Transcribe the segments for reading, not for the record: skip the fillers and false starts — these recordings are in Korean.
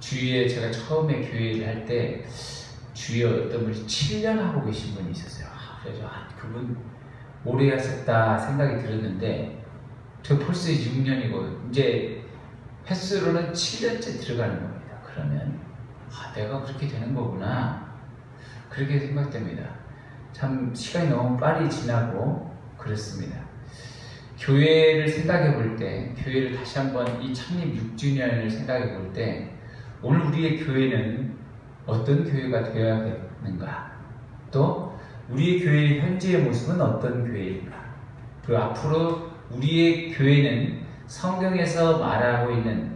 주위에 제가 처음에 교회를 할 때 주위에 어떤 분이 7년 하고 계신 분이 있었어요. 그래서 그분 오래 하셨다 생각이 들었는데 저 벌써 6년이고 이제 횟수로는 7년째 들어가는 겁니다. 그러면 내가 그렇게 되는 거구나 그렇게 생각됩니다. 참 시간이 너무 빨리 지나고 그렇습니다. 교회를 생각해 볼 때, 교회를 다시 한번 이 창립 6주년을 생각해 볼 때 오늘 우리의 교회는 어떤 교회가 되어야겠는가, 또 우리의 교회의 현재의 모습은 어떤 교회인가, 그리고 앞으로 우리의 교회는 성경에서 말하고 있는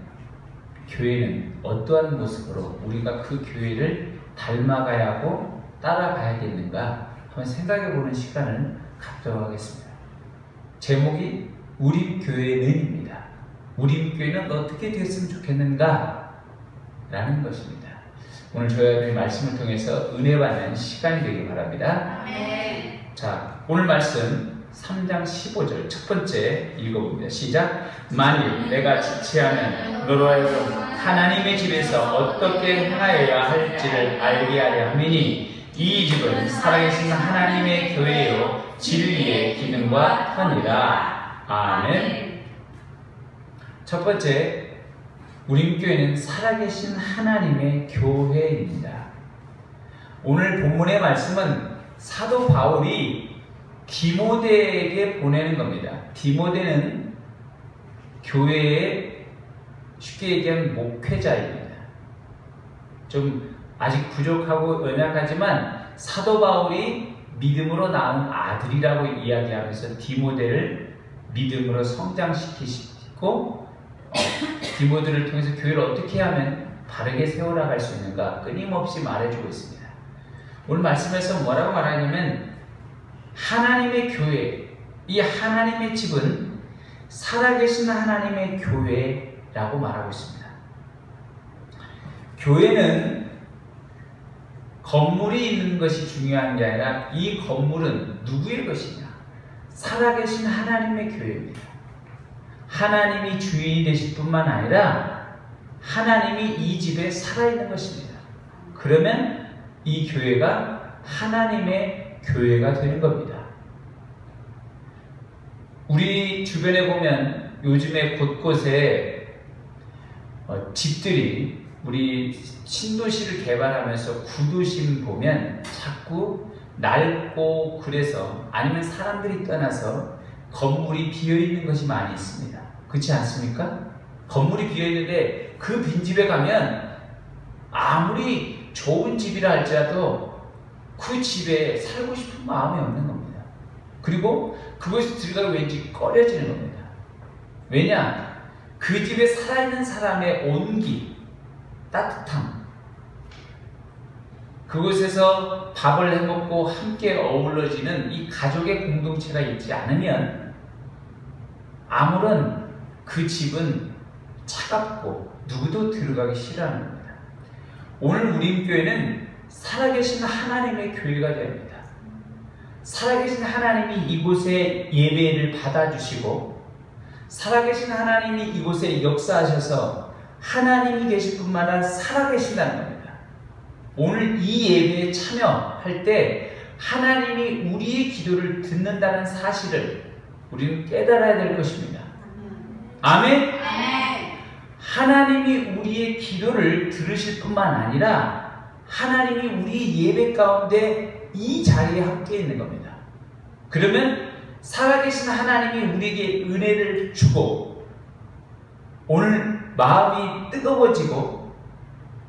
교회는 어떠한 모습으로 우리가 그 교회를 닮아가야 하고 따라가야겠는가 한번 생각해 보는 시간을 갖도록 하겠습니다. 제목이 우림교회는입니다. 우림교회는 어떻게 됐으면 좋겠는가 라는 것입니다. 오늘 저희의 말씀을 통해서 은혜 받는 시간이 되길 바랍니다. 자, 오늘 말씀 3장 15절 첫 번째 읽어봅니다. 시작. 만일 내가 지체하면 너로 하여금 하나님의 집에서 어떻게 행하여야 할지를 알게 하려 함이니 이 집은 살아계신 하나님의 교회요 진리의 기능과 터니라. 아멘. 첫 번째, 우림교회는 살아계신 하나님의 교회입니다. 오늘 본문의 말씀은 사도 바울이 디모데에게 보내는 겁니다. 디모데는 교회의 쉽게 얘기하면 목회자입니다. 좀 아직 부족하고 연약하지만 사도 바울이 믿음으로 낳은 아들이라고 이야기하면서 디모데를 믿음으로 성장시키고 디모데를 통해서 교회를 어떻게 하면 바르게 세워나갈 수 있는가 끊임없이 말해주고 있습니다. 오늘 말씀에서 뭐라고 말하냐면 하나님의 교회, 이 하나님의 집은 살아계신 하나님의 교회라고 말하고 있습니다. 교회는 건물이 있는 것이 중요한 게 아니라 이 건물은 누구의 것이냐? 살아계신 하나님의 교회입니다. 하나님이 주인이 되실 뿐만 아니라 하나님이 이 집에 살아있는 것입니다. 그러면 이 교회가 하나님의 교회가 되는 겁니다. 우리 주변에 보면 요즘에 곳곳에 집들이 우리 신도시를 개발하면서 구도심 보면 자꾸 낡고 그래서 아니면 사람들이 떠나서 건물이 비어있는 것이 많이 있습니다. 그렇지 않습니까? 건물이 비어있는데 그 빈집에 가면 아무리 좋은 집이라 할지라도 그 집에 살고 싶은 마음이 없는 겁니다. 그리고 그것이 들어가면 왠지 꺼려지는 겁니다. 왜냐? 그 집에 살아있는 사람의 온기, 따뜻함, 그곳에서 밥을 해먹고 함께 어우러지는 이 가족의 공동체가 있지 않으면 아무런 그 집은 차갑고 누구도 들어가기 싫어하는 겁니다. 오늘 우림교회는 살아계신 하나님의 교회가 됩니다. 살아계신 하나님이 이곳에 예배를 받아주시고 살아계신 하나님이 이곳에 역사하셔서 하나님이 계실 뿐만 아니라 살아계신다는 겁니다. 오늘 이 예배에 참여할 때 하나님이 우리의 기도를 듣는다는 사실을 우리는 깨달아야 될 것입니다. 아멘? 하나님이 우리의 기도를 들으실 뿐만 아니라 하나님이 우리 예배 가운데 이 자리에 함께 있는 겁니다. 그러면 살아계신 하나님이 우리에게 은혜를 주고 오늘 마음이 뜨거워지고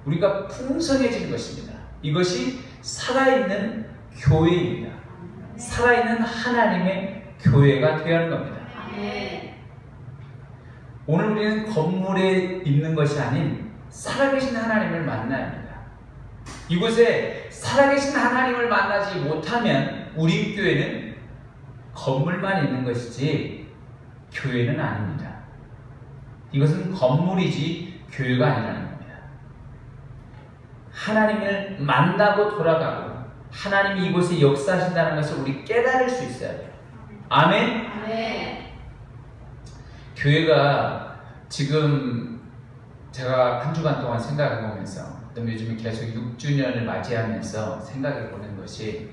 우리가 풍성해지는 것입니다. 이것이 살아있는 교회입니다. 살아있는 하나님의 교회가 되어야 하는 겁니다. 오늘 우리는 건물에 있는 것이 아닌 살아계신 하나님을 만나야 합니다. 이곳에 살아계신 하나님을 만나지 못하면 우리 교회는 건물만 있는 것이지 교회는 아닙니다. 이것은 건물이지 교회가 아니라는 겁니다. 하나님을 만나고 돌아가고 하나님이 이곳에 역사하신다는 것을 우리 깨달을 수 있어야 돼요. 아멘? 교회가 지금 제가 한 주간 동안 생각해 보면서, 그다음에 요즘에 계속 6주년을 맞이하면서 생각해 보는 것이,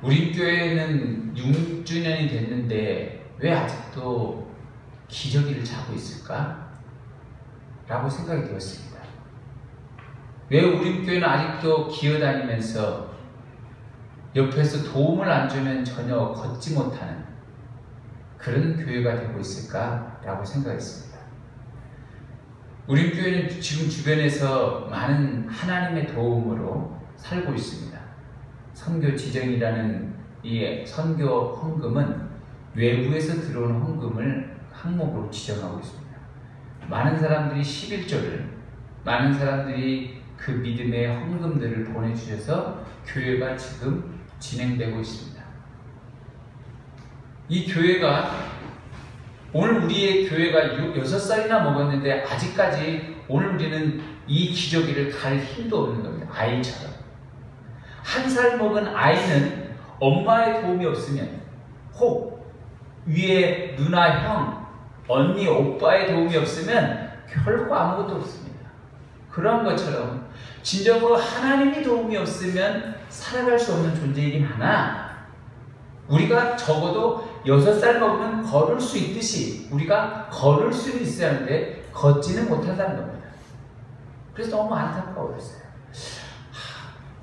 우리 교회는 6주년이 됐는데 왜 아직도 기저귀를 차고 있을까? 라고 생각이 들었습니다. 왜 우리 교회는 아직도 기어다니면서 옆에서 도움을 안 주면 전혀 걷지 못하는 그런 교회가 되고 있을까? 라고 생각했습니다. 우리 교회는 지금 주변에서 많은 하나님의 도움으로 살고 있습니다. 선교 지정이라는 이 선교 헌금은 외부에서 들어오는 헌금을 항목으로 지정하고 있습니다. 많은 사람들이 11조를, 많은 사람들이 그 믿음의 헌금들을 보내주셔서 교회가 지금 진행되고 있습니다. 이 교회가, 오늘 우리의 교회가 6살이나 먹었는데 아직까지 오늘 우리는 이 기저귀를 갈 힘도 없는 겁니다. 아이처럼. 1살 먹은 아이는 엄마의 도움이 없으면, 혹 위에 누나, 형, 언니, 오빠의 도움이 없으면 결코 아무것도 없습니다. 그런 것처럼 진정으로 하나님의 도움이 없으면 살아갈 수 없는 존재이긴 하나, 우리가 적어도 6살 먹으면 걸을 수 있듯이 우리가 걸을 수는 있어야 하는데 걷지는 못한다는 겁니다. 그래서 너무 안타까웠어요.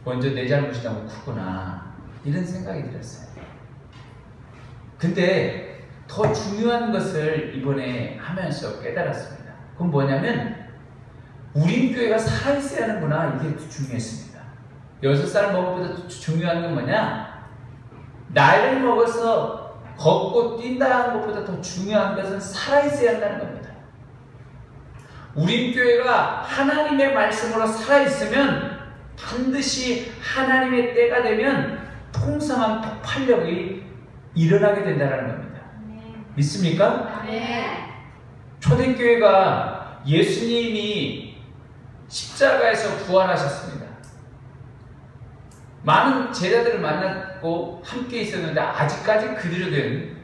먼저 내 잘못이 너무 크구나, 이런 생각이 들었어요. 근데 더 중요한 것을 이번에 하면서 깨달았습니다. 그건 뭐냐면, 우리 교회가 살아있어야 하는구나, 이게 중요했습니다. 6살 먹은 것보다 중요한 건 뭐냐? 나이를 먹어서 걷고 뛴다 하는 것보다 더 중요한 것은 살아있어야 한다는 겁니다. 우리 교회가 하나님의 말씀으로 살아있으면 반드시 하나님의 때가 되면 풍성한 폭발력이 일어나게 된다는 겁니다. 믿습니까? 초대교회가 예수님이 십자가에서 부활하셨습니다. 많은 제자들을 만났고 함께 있었는데 아직까지 그들은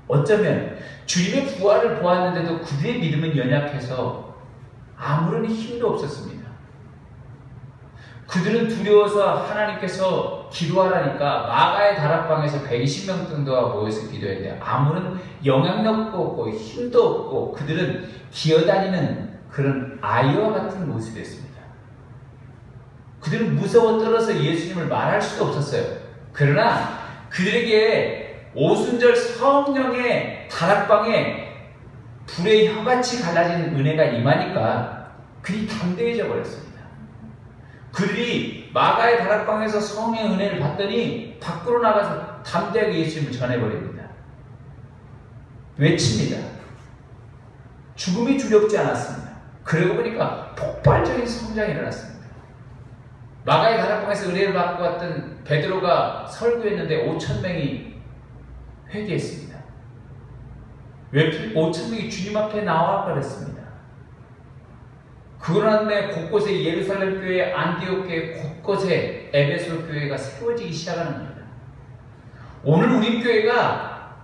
어쩌면 주님의 부활을 보았는데도 그들의 믿음은 연약해서 아무런 힘도 없었습니다. 그들은 두려워서 하나님께서 기도하라니까 마가의 다락방에서 120명 정도가 모여서 기도했는데 아무런 영향력도 없고 힘도 없고 그들은 기어다니는 그런 아이와 같은 모습이었습니다. 그들은 무서워 떨어서 예수님을 말할 수도 없었어요. 그러나 그들에게 오순절 성령의 다락방에 불의 혀같이 갈라진 은혜가 임하니까 그들이 담대해져 버렸습니다. 그들이 마가의 다락방에서 성령의 은혜를 받더니 밖으로 나가서 담대하게 예수님을 전해버립니다. 외칩니다. 죽음이 두렵지 않았습니다. 그러고 보니까 폭발적인 성장이 일어났습니다. 마가의 다락방에서 은혜를 받고 왔던 베드로가 설교했는데 5,000명이 회개했습니다. 왜 5,000명이 주님 앞에 나와 버렸습니다. 그런데 곳곳에 예루살렘 교회, 안디옥 교회, 곳곳에 에베소 교회가 세워지기 시작하는 겁니다. 오늘 우리 교회가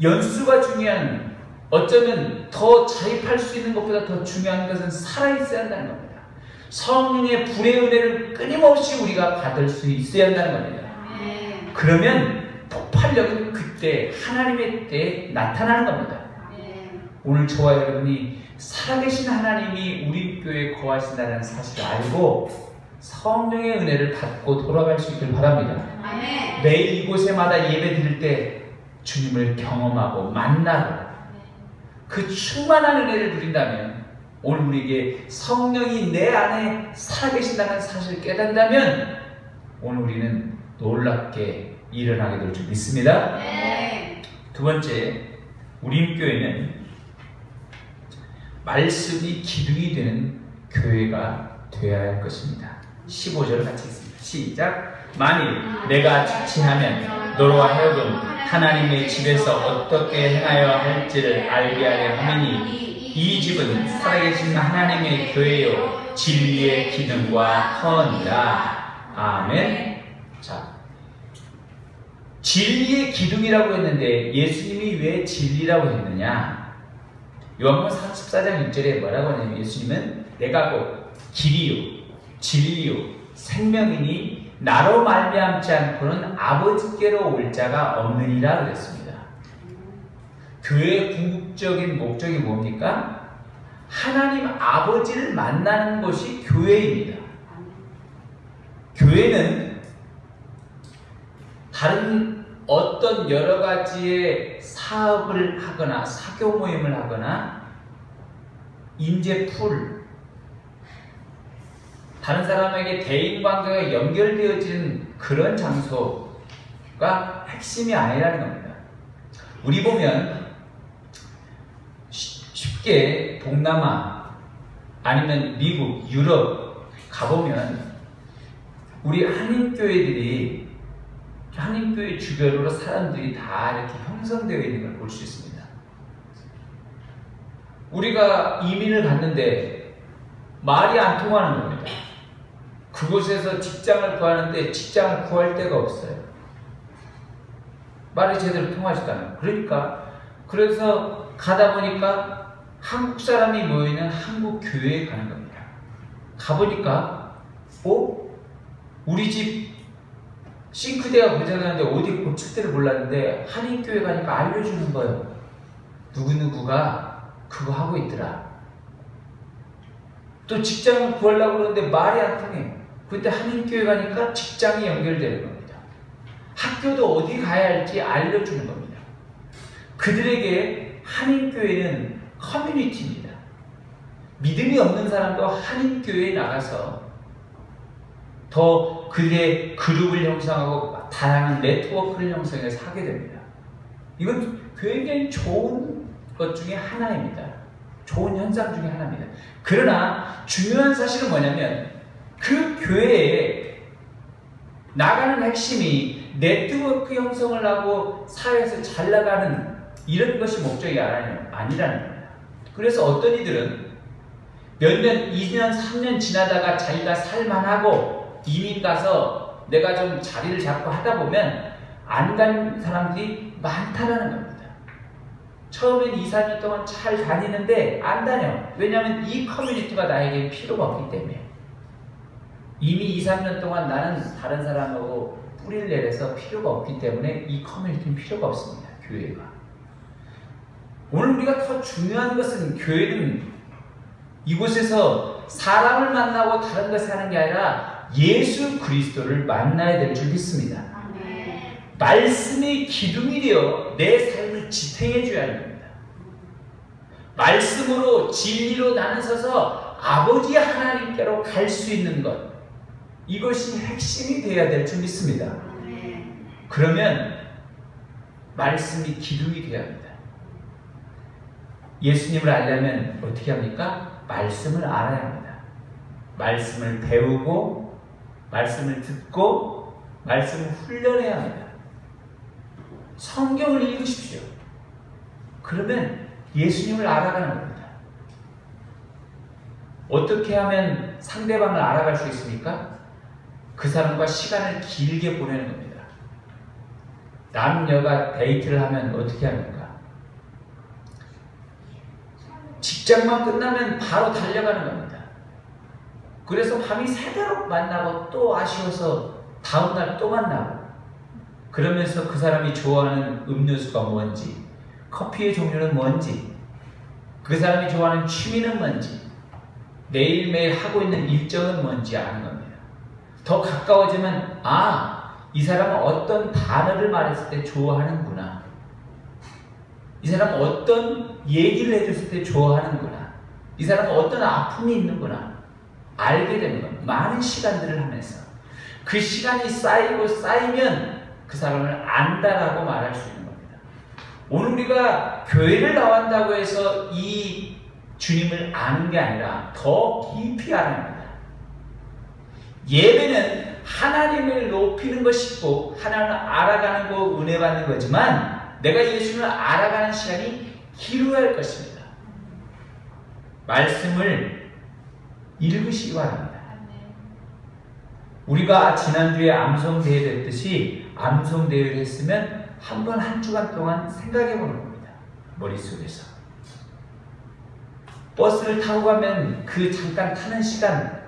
연수가 중요한, 어쩌면 더 자립할 수 있는 것보다 더 중요한 것은 살아있어야 한다는 겁니다. 성령의 불의 은혜를 끊임없이 우리가 받을 수 있어야 한다는 겁니다. 그러면 폭발력은 그때 하나님의 때에 나타나는 겁니다. 오늘 저와 여러분이 살아계신 하나님이 우리 교회에 거하신다는 사실을 알고 성령의 은혜를 받고 돌아갈 수 있길 바랍니다. 매일 이곳에마다 예배 드릴 때 주님을 경험하고 만나고 그 충만한 은혜를 누린다면, 오늘 우리에게 성령이 내 안에 살아계신다는 사실을 깨닫는다면 오늘 우리는 놀랍게 일어나게 될 줄 믿습니다. 두 번째, 우리 교회는 말씀이 기둥이 되는 교회가 되어야 할 것입니다. 15절을 같이 읽습니다. 시작. 만일 내가 지체하면 너와 하여금 하나님의 집에서 어떻게 행하여 할지를 알게 하려 함이니 이 집은 살아계신 하나님의 교회요 진리의 기둥과 헌이라. 아멘. 자, 진리의 기둥이라고 했는데 예수님이 왜 진리라고 했느냐? 요한복음 34장 6절에 뭐라고 하냐면 예수님은 내가 곧 길이요 진리요 생명이니 나로 말미암지 않고는 아버지께로 올 자가 없느니라 그랬습니다. 교회의 궁극적인 목적이 뭡니까? 하나님 아버지를 만나는 것이 교회입니다. 교회는 다른 어떤 여러 가지의 사업을 하거나 사교 모임을 하거나 인재풀 다른 사람에게 대인관계가 연결되어지는 그런 장소가 핵심이 아니라는 겁니다. 우리 보면 쉽게 동남아 아니면 미국, 유럽 가보면 우리 한인교회들이 한인교회 주변으로 사람들이 다 이렇게 형성되어 있는 걸 볼 수 있습니다. 우리가 이민을 갔는데 말이 안 통하는 겁니다. 그곳에서 직장을 구하는데 직장을 구할 데가 없어요. 말이 제대로 통하지도 않아요. 그래서 가다 보니까 한국 사람이 모이는 한국 교회에 가는 겁니다. 가보니까 우리 집 싱크대가 고장났는데 어디 고칠 때를 몰랐는데 한인교회 가니까 알려주는 거예요. 누구누구가 그거 하고 있더라. 또 직장을 구하려고 그러는데 말이 안 통해. 그때 한인교회 가니까 직장이 연결되는 겁니다. 학교도 어디 가야 할지 알려주는 겁니다. 그들에게 한인교회는 커뮤니티입니다. 믿음이 없는 사람도 한인교회에 나가서 더 그들의 그룹을 형성하고 다양한 네트워크를 형성해서 하게 됩니다. 이건 굉장히 좋은 것 중에 하나입니다. 좋은 현상 중에 하나입니다. 그러나 중요한 사실은 뭐냐면 그 교회에 나가는 핵심이 네트워크 형성을 하고 사회에서 잘 나가는 이런 것이 목적이 아니라는 겁니다. 그래서 어떤 이들은 몇 년, 2년, 3년 지나다가 자기가 살만하고 이민 가서 내가 좀 자리를 잡고 하다 보면 안 간 사람들이 많다라는 겁니다. 처음엔 2, 3년 동안 잘 다니는데 안 다녀. 왜냐하면 이 커뮤니티가 나에게 필요가 없기 때문에. 이미 2, 3년 동안 나는 다른 사람하고 뿌리를 내려서 필요가 없기 때문에 이 커뮤니티는 필요가 없습니다. 교회가. 오늘 우리가 더 중요한 것은 교회는 이곳에서 사람을 만나고 다른 것을 하는 게 아니라 예수 그리스도를 만나야 될 줄 믿습니다. 말씀이 기둥이 되어 내 삶을 지탱해 줘야 하는 겁니다. 말씀으로 진리로 나는 서서 아버지 하나님께로 갈 수 있는 것, 이것이 핵심이 되어야 될 줄 믿습니다. 그러면 말씀이 기둥이 되어야 합니다. 예수님을 알려면 어떻게 합니까? 말씀을 알아야 합니다. 말씀을 배우고 말씀을 듣고 말씀을 훈련해야 합니다. 성경을 읽으십시오. 그러면 예수님을 알아가는 겁니다. 어떻게 하면 상대방을 알아갈 수 있습니까? 그 사람과 시간을 길게 보내는 겁니다. 남녀가 데이트를 하면 어떻게 합니까? 직장만 끝나면 바로 달려가는 겁니다. 그래서 밤이 새도록 만나고 또 아쉬워서 다음날 또 만나고, 그러면서 그 사람이 좋아하는 음료수가 뭔지, 커피의 종류는 뭔지, 그 사람이 좋아하는 취미는 뭔지, 매일매일 하고 있는 일정은 뭔지 아는 겁니다. 더 가까워지면 이 사람은 어떤 단어를 말했을 때 좋아하는구나, 이 사람은 어떤 얘기를 해줬을 때 좋아하는구나, 이 사람은 어떤 아픔이 있는구나 알게 되는 겁니다. 많은 시간들을 하면서 그 시간이 쌓이고 쌓이면 그 사람을 안다라고 말할 수 있는 겁니다. 오늘 우리가 교회를 나온다고 해서 이 주님을 아는 게 아니라 더 깊이 알아야 합니다. 예배는 하나님을 높이는 것이고 하나님을 알아가는 거, 은혜 받는 거지만 내가 예수님을 알아가는 시간이 길어야 할 것입니다. 말씀을 읽으시기 바랍니다. 우리가 지난주에 암송대회를 했듯이 암송대회를 했으면 한 번 한 주간 동안 생각해 보는 겁니다. 머릿속에서. 버스를 타고 가면 그 잠깐 타는 시간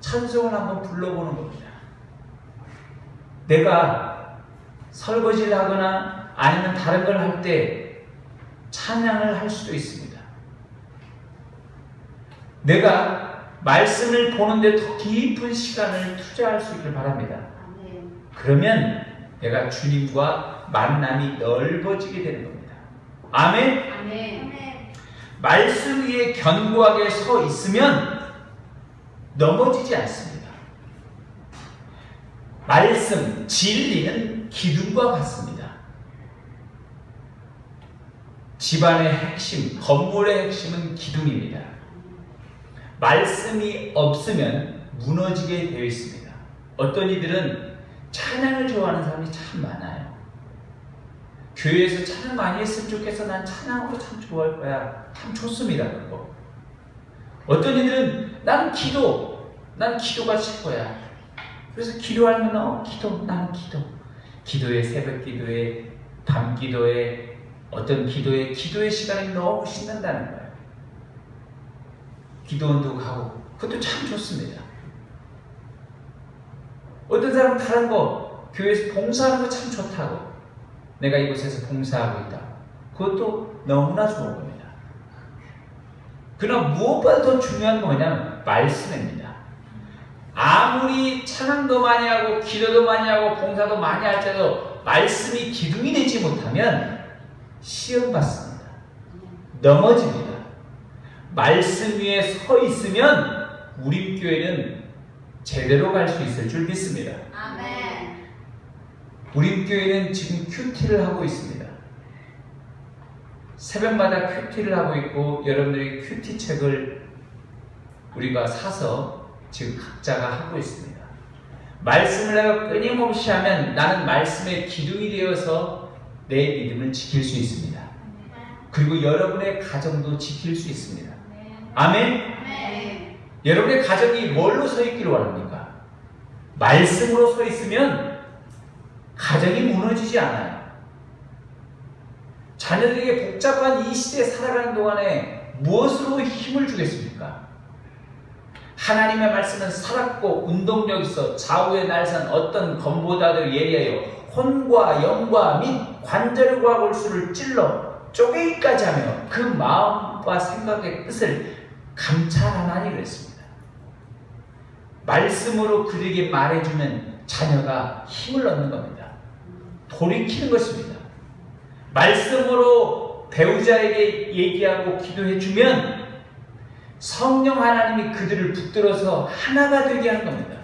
찬송을 한번 불러보는 겁니다. 내가 설거지를 하거나 아니면 다른 걸 할 때 찬양을 할 수도 있습니다. 내가 말씀을 보는데 더 깊은 시간을 투자할 수 있길 바랍니다. 그러면 내가 주님과 만남이 넓어지게 되는 겁니다. 아멘? 아멘. 말씀 위에 견고하게 서 있으면 넘어지지 않습니다. 말씀, 진리는 기둥과 같습니다. 집안의 핵심, 건물의 핵심은 기둥입니다. 말씀이 없으면 무너지게 되어 있습니다. 어떤 이들은 찬양을 좋아하는 사람이 참 많아요. 교회에서 찬양 많이 했으면 좋겠어. 난 찬양으로 참 좋아할 거야. 참 좋습니다. 그거. 어떤 이들은 나는 기도가 최고야. 그래서 기도하면 나는 기도에 새벽 기도에 밤 기도에 어떤 기도의 시간이 너무 신난다는 거예요. 기도원도 가고 그것도 참 좋습니다. 어떤 사람은 다른 거 교회에서 봉사하는 거 참 좋다고 내가 이곳에서 봉사하고 있다. 그것도 너무나 좋은 겁니다. 그러나 무엇보다 더 중요한 건 뭐냐면 말씀입니다. 아무리 찬양도 많이 하고 기도도 많이 하고 봉사도 많이 할지라도 말씀이 기둥이 되지 못하면 시험받습니다. 넘어집니다. 말씀 위에 서 있으면 우리 교회는 제대로 갈 수 있을 줄 믿습니다. 아멘. 우리 교회는 지금 큐티를 하고 있습니다. 새벽마다 큐티를 하고 있고 여러분들이 큐티 책을 우리가 사서 지금 각자가 하고 있습니다. 말씀을 내가 끊임없이 하면 나는 말씀의 기둥이 되어서 내 믿음을 지킬 수 있습니다. 그리고 여러분의 가정도 지킬 수 있습니다. 아멘? 아멘. 여러분의 가정이 뭘로 서 있기를 원합니까? 말씀으로 서 있으면 가정이 무너지지 않아요. 자녀들에게 복잡한 이 시대에 살아가는 동안에 무엇으로 힘을 주겠습니까? 하나님의 말씀은 살았고 운동력 있어 좌우의 날선 어떤 검보다도 예리하여 혼과 영과 및 관절과 골수를 찔러 쪼개기까지 하며 그 마음과 생각의 뜻을 감찰하나니 그랬습니다. 말씀으로 그들에게 말해주면 자녀가 힘을 얻는 겁니다. 돌이키는 것입니다. 말씀으로 배우자에게 얘기하고 기도해주면 성령 하나님이 그들을 붙들어서 하나가 되게 하는 겁니다.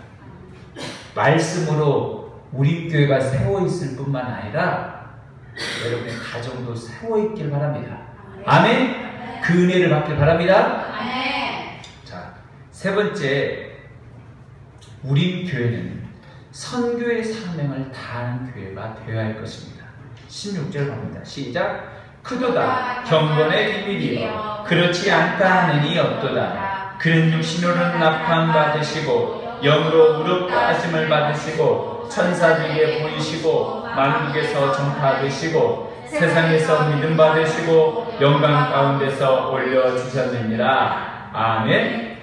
말씀으로 우리 교회가 세워있을 뿐만 아니라 여러분의 가정도 세워있길 바랍니다. 아멘? 그 은혜를 받길 바랍니다. 자, 세 번째, 우리 교회는 선교의 사명을 다하는 교회가 되어야 할 것입니다. 16절 갑니다. 시작. 크도다 경건의 비밀이요 그렇지 않다 하느니 없도다. 그는 육신으로는 납관 받으시고 영으로 무릎까심을 받으시고 천사들에게 보이시고 만국에서 전파되시고 세상에서 믿음 받으시고 영광 가운데서 올려주셨느니라. 아멘.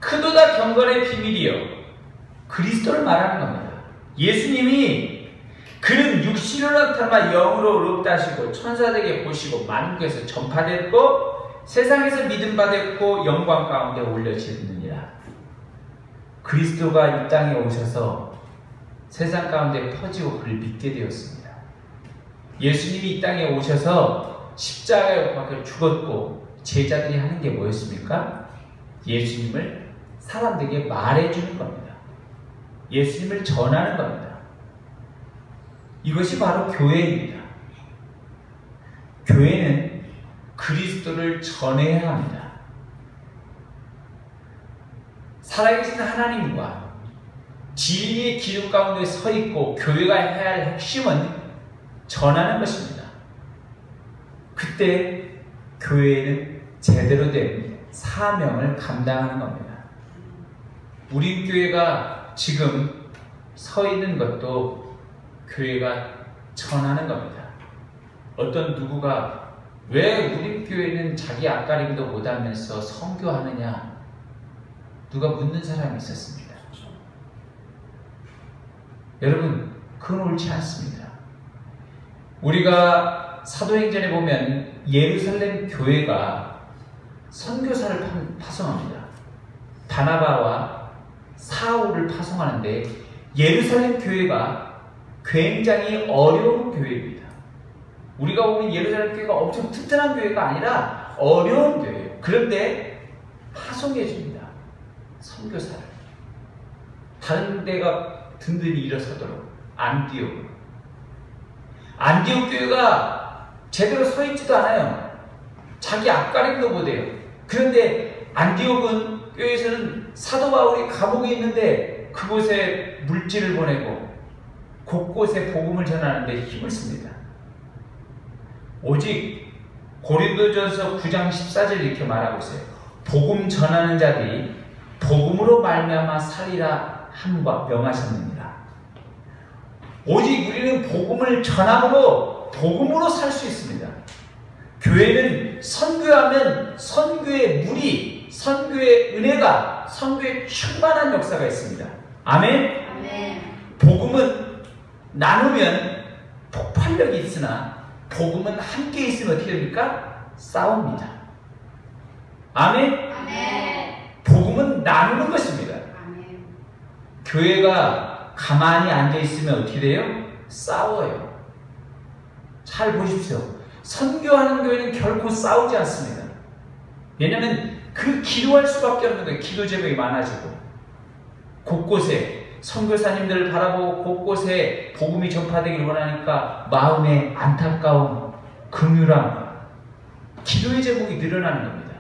크도다 경건의 비밀이요 그리스도를 말하는 겁니다. 예수님이 그는 육신으로 나타나 영으로 의롭다시고 천사들에게 보시고 만국에서 전파됐고 세상에서 믿음 받았고 영광 가운데 올려지느니라. 그리스도가 이 땅에 오셔서 세상 가운데 퍼지고 그를 믿게 되었습니다. 예수님이 이 땅에 오셔서 십자가에 못 박혀 죽었고 제자들이 하는 게 뭐였습니까? 예수님을 사람들에게 말해주는 겁니다. 예수님을 전하는 겁니다. 이것이 바로 교회입니다. 교회는 그리스도를 전해야 합니다. 살아계신 하나님과 진리의 기둥 가운데 서 있고 교회가 해야 할 핵심은 전하는 것입니다. 그때 교회는 제대로 된 사명을 감당하는 겁니다. 우리 교회가 지금 서 있는 것도 교회가 전하는 겁니다. 어떤 누구가 왜 우리 교회는 자기 앞가림도 못하면서 선교하느냐? 누가 묻는 사람이 있었습니다. 여러분, 그건 옳지 않습니다. 우리가 사도행전에 보면 예루살렘 교회가 선교사를 파송합니다. 바나바와 사울을 파송하는데 예루살렘 교회가 굉장히 어려운 교회입니다. 우리가 보면 예루살렘 교회가 엄청 튼튼한 교회가 아니라 어려운 교회예요. 그런데 파송해 줍니다. 선교사를. 다른 데가 든든히 일어서도록. 안디옥 교회가 제대로 서 있지도 않아요. 자기 앞가림도 못해요. 그런데 안디옥은 교회에서는 사도 바울이 감옥에 있는데 그곳에 물질을 보내고 곳곳에 복음을 전하는데 힘을 씁니다. 오직 고린도전서 9장 14절 이렇게 말하고 있어요. 복음 전하는 자들이 복음으로 말미암아 살리라 함과 명하셨느니라. 오직 우리는 복음을 전함으로 복음으로 살 수 있습니다. 교회는 선교하면 선교의 물이, 선교의 은혜가, 선교의 충만한 역사가 있습니다. 아멘? 아멘. 복음은 나누면 폭발력이 있으나 복음은 함께 있으면 어떻게 됩니까? 싸웁니다. 아멘? 아멘. 복음은 나누는 것입니다. 아멘. 교회가 가만히 앉아있으면 어떻게 돼요? 싸워요. 잘 보십시오. 선교하는 교회는 결코 싸우지 않습니다. 왜냐하면 그 기도할 수밖에 없는 거예요. 기도 제목이 많아지고 곳곳에 선교사님들을 바라보고 곳곳에 복음이 전파되기를 원하니까 마음에 안타까움, 긍휼함, 기도의 제목이 늘어나는 겁니다.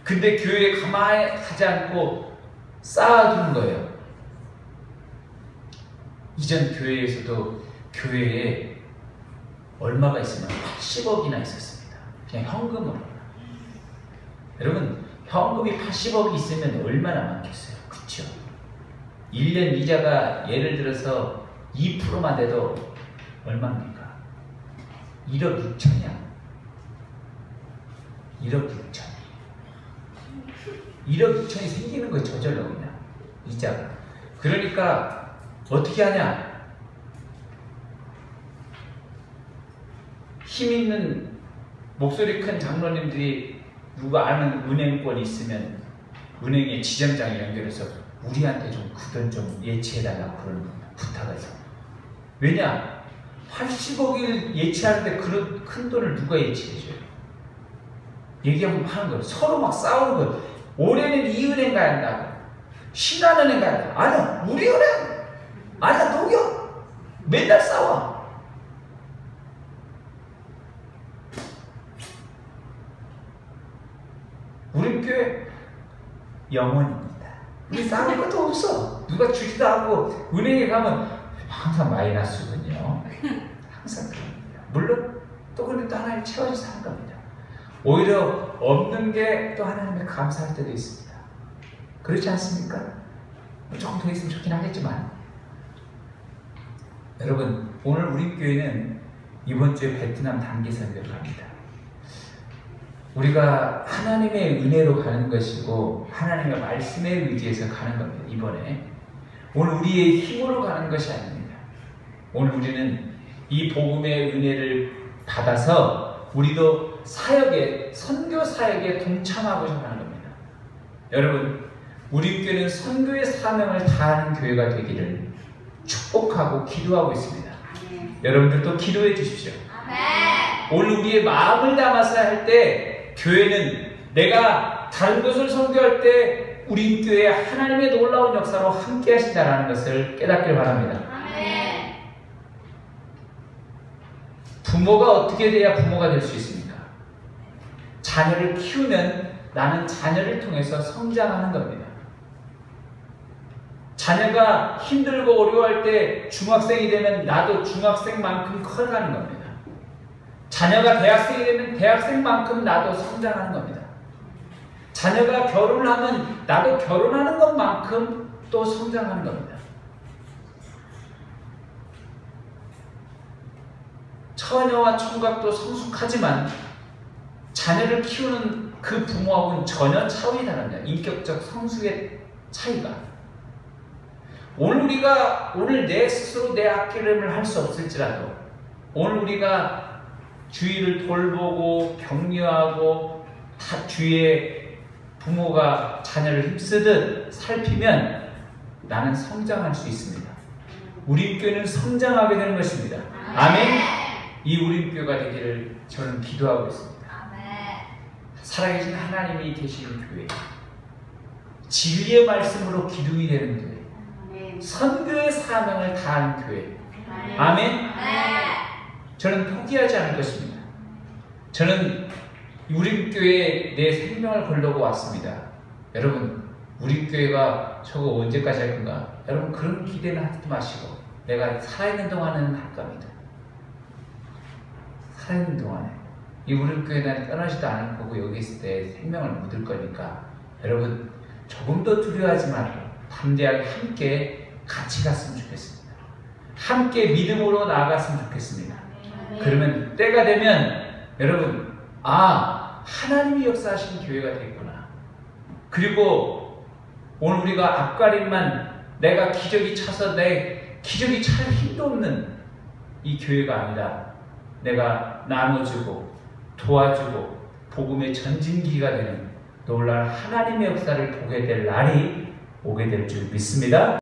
근데 교회에 가만히 가지 않고 쌓아두는 거예요. 이전 교회에서도 교회에 얼마가 있으면 80억이나 있었습니다. 그냥 현금으로. 여러분, 현금이 80억이 있으면 얼마나 많겠어요? 그쵸? 1년 이자가 예를 들어서 2%만 돼도 얼마입니까? 1억 6천이야. 1억 6천. 1억 6천이 생기는 거예요. 저절로 그냥. 이자가. 그러니까 어떻게 하냐? 힘 있는 목소리 큰 장로님들이 누가 아는 은행권이 있으면 은행의 지점장에 연결해서 우리한테 좀 그 돈 좀 예치해달라고 그러는 겁니다. 부탁해서. 왜냐? 80억을 예치하는데 그런 큰 돈을 누가 예치해줘요? 얘기하면 하는 거예요. 서로 막 싸우는 거예요. 올해는 이 은행 가야 한다고. 신한은행 가야 한다고. 아니야, 우리 은행! 아니야, 녹여! 맨날 싸워. 우리 교회 영원입니다. 우리 싸울 것도 없어. 누가 주지도 않고 은행에 가면 항상 마이너스군요. 항상 그럽니다. 물론 또 그런데 또 하나님 채워줘서 하는 겁니다. 오히려 없는 게 또 하나님의 감사할 때도 있습니다. 그렇지 않습니까? 조금 더 있으면 좋긴 하겠지만 여러분, 오늘 우리 교회는 이번 주에 베트남 단기 선교를 갑니다. 우리가 하나님의 은혜로 가는 것이고 하나님의 말씀에 의지해서 가는 겁니다. 이번에 오늘 우리의 힘으로 가는 것이 아닙니다. 오늘 우리는 이 복음의 은혜를 받아서 우리도 사역에, 선교 사역에 동참하고자 하는 겁니다. 여러분, 우리 교회는 선교의 사명을 다하는 교회가 되기를 축복하고 기도하고 있습니다. 아멘. 여러분들도 기도해 주십시오. 아멘. 오늘 우리의 마음을 담아서 할 때 교회는 내가 다른 곳을 선교할 때 우리 교회에 하나님의 놀라운 역사로 함께 하신다는 것을 깨닫길 바랍니다. 아멘. 부모가 어떻게 돼야 부모가 될 수 있습니까? 자녀를 키우면 나는 자녀를 통해서 성장하는 겁니다. 자녀가 힘들고 어려워할 때 중학생이 되면 나도 중학생만큼 커가는 겁니다. 자녀가 대학생이 되면 대학생만큼 나도 성장하는 겁니다. 자녀가 결혼을 하면 나도 결혼하는 것만큼 또 성장하는 겁니다. 처녀와 총각도 성숙하지만 자녀를 키우는 그 부모하고는 전혀 차원이 다릅니다. 인격적 성숙의 차이가. 오늘 내 스스로 내 앞기름을 할 수 없을지라도 오늘 우리가 주위를 돌보고 격려하고 다 주위에 부모가 자녀를 힘쓰듯 살피면 나는 성장할 수 있습니다. 우리교회는 성장하게 되는 것입니다. 아멘. 이 우리교회가 되기를 저는 기도하고 있습니다. 살아계신 하나님이 계시는 교회, 진리의 말씀으로 기둥이 되는 교회, 선교의 사명을 다하는 교회. 아멘. 저는 포기하지 않을 것입니다. 저는 우리 교회에 내 생명을 걸려고 왔습니다. 여러분, 우리 교회가 저거 언제까지 할 건가? 여러분, 그런 기대는 하지 마시고 내가 살아있는 동안은 할 겁니다. 살아있는 동안에 이 우리 교회 나는 떠나지도 않을 거고 여기 있을 때 생명을 묻을 거니까 여러분 조금 더 두려워하지 말고 담대하게 함께 같이 갔으면 좋겠습니다. 함께 믿음으로 나아갔으면 좋겠습니다. 그러면 때가 되면 여러분 하나님이 역사하시는 교회가 되겠구나. 그리고 오늘 우리가 앞가림만 내가 기적이 차서 내 기적이 찰 힘도 없는 이 교회가 아니라 내가 나눠주고 도와주고 복음의 전진기가 되는 놀라운 하나님의 역사를 보게 될 날이 오게 될 줄 믿습니다.